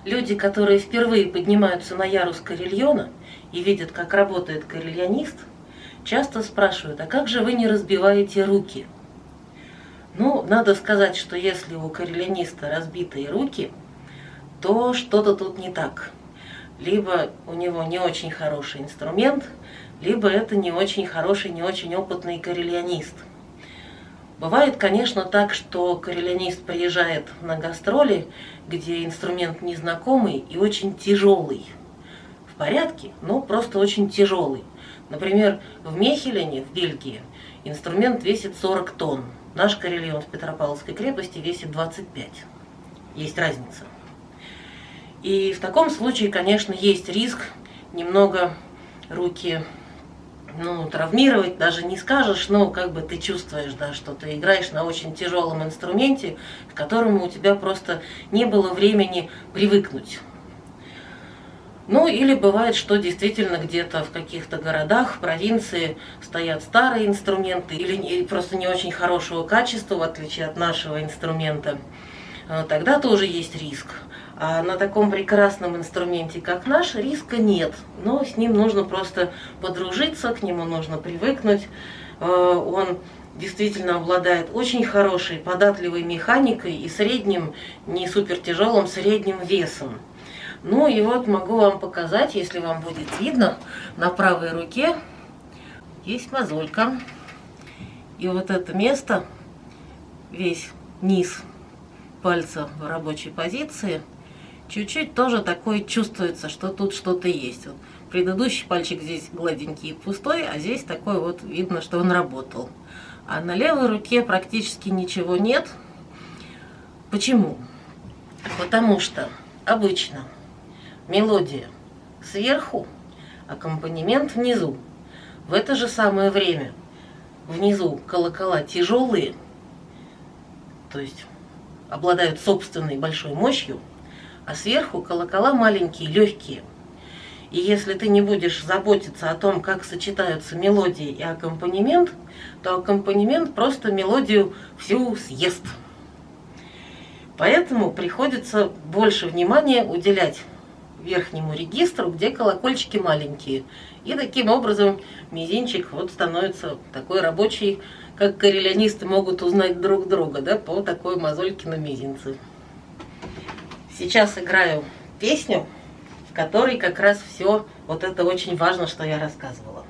Люди, которые впервые поднимаются на ярус карельона и видят, как работает карельонист, часто спрашивают: а как же вы не разбиваете руки? Ну, надо сказать, что если у карельониста разбитые руки, то что-то тут не так. Либо у него не очень хороший инструмент, либо это не очень хороший, не очень опытный карельонист. Бывает, конечно, так, что карельонист приезжает на гастроли, где инструмент незнакомый и очень тяжелый. В порядке, но просто очень тяжелый. Например, в Мехелене, в Бельгии, инструмент весит 40 тонн. Наш карельон в Петропавловской крепости весит 25. Есть разница. И в таком случае, конечно, есть риск немного руки травмировать, даже не скажешь, но как бы ты чувствуешь, да, что ты играешь на очень тяжелом инструменте, к которому у тебя просто не было времени привыкнуть. Ну, или бывает, что действительно где-то в каких-то городах, в провинции стоят старые инструменты или просто не очень хорошего качества, в отличие от нашего инструмента. Тогда тоже есть риск. А на таком прекрасном инструменте, как наш, риска нет. Но с ним нужно просто подружиться, к нему нужно привыкнуть. Он действительно обладает очень хорошей, податливой механикой и средним, не супер тяжелым, средним весом. Ну и вот могу вам показать, если вам будет видно, на правой руке есть мозолька. И вот это место, весь низ пальца в рабочей позиции, чуть-чуть тоже такое чувствуется, что тут что-то есть. Вот предыдущий пальчик здесь гладенький и пустой, а здесь такой вот видно, что он работал. А на левой руке практически ничего нет. Почему? Потому что обычно мелодия сверху, аккомпанемент внизу. В это же самое время внизу колокола тяжелые, то есть обладают собственной большой мощью, а сверху колокола маленькие, легкие. И если ты не будешь заботиться о том, как сочетаются мелодия и аккомпанемент, то аккомпанемент просто мелодию всю съест. Поэтому приходится больше внимания уделять верхнему регистру, где колокольчики маленькие. И таким образом мизинчик вот становится такой рабочий, как карельонисты могут узнать друг друга, да, по такой мозольке на мизинце. Сейчас играю песню, в которой как раз все вот это очень важно, что я рассказывала.